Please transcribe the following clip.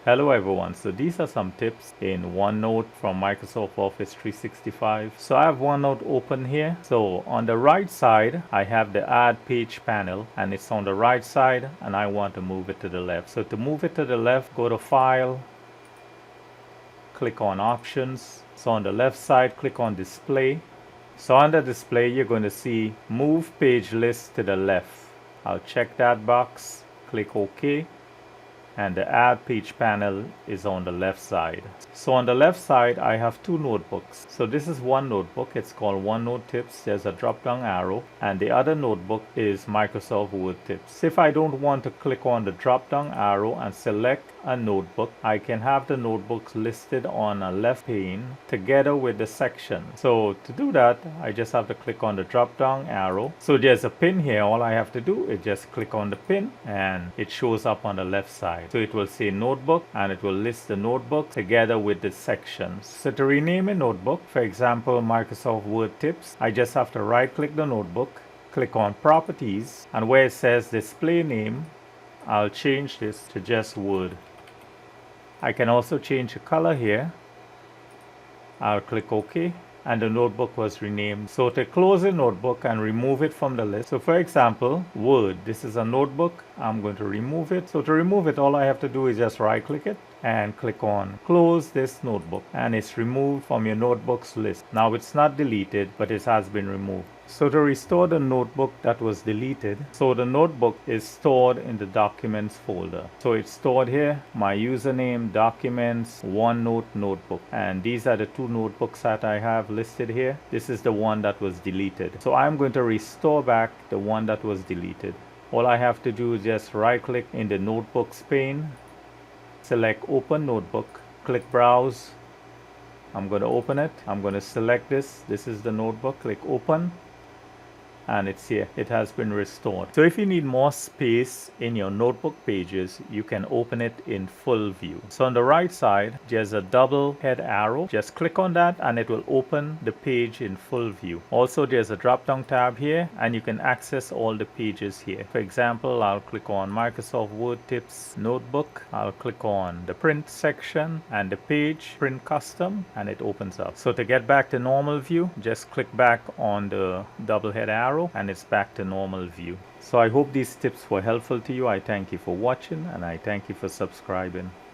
Hello everyone, so these are some tips in OneNote from Microsoft Office 365. So I have OneNote open here. So on the right side, I have the add page panel and it's on the right side and I want to move it to the left. So to move it to the left, go to File, click on Options. So on the left side, click on Display. So under Display, you're going to see Move Page List to the left. I'll check that box, click OK. And the add page panel is on the left side. So on the left side I have two notebooks. So this is one notebook, it's called OneNote Tips. There's a drop down arrow, and the other notebook is Microsoft Word Tips. If I don't want to click on the drop down arrow and select a notebook, I can have the notebooks listed on a left pane together with the section. So to do that, I just have to click on the drop down arrow. So there's a pin here. All I have to do is just click on the pin and it shows up on the left side. So it will say notebook and it will list the notebook together with the sections. So to rename a notebook, for example, Microsoft Word Tips, I just have to right click the notebook, click on Properties, and where it says Display Name, I'll change this to just Word. I can also change the color here. I'll click OK. And the notebook was renamed. So to close a notebook and remove it from the list. So for example, Word, this is a notebook. I'm going to remove it. So to remove it, all I have to do is just right click it and click on close this notebook, and it's removed from your notebooks list. Now it's not deleted, but it has been removed. So to restore the notebook that was deleted, so the notebook is stored in the documents folder. So it's stored here, my username, documents, OneNote notebook, and these are the two notebooks that I have listed here. This is the one that was deleted. So I'm going to restore back the one that was deleted. All I have to do is just right click in the notebooks pane, select open notebook, click browse. I'm going to open it. I'm going to select this. This is the notebook. Click open. And it's here. It has been restored. So if you need more space in your notebook pages, you can open it in full view. So on the right side, there's a double head arrow. Just click on that and it will open the page in full view. Also, there's a drop down tab here and you can access all the pages here. For example, I'll click on Microsoft Word Tips Notebook. I'll click on the print section and the page print custom, and it opens up. So to get back to normal view, just click back on the double head arrow and it's back to normal view. So I hope these tips were helpful to you. I thank you for watching and I thank you for subscribing.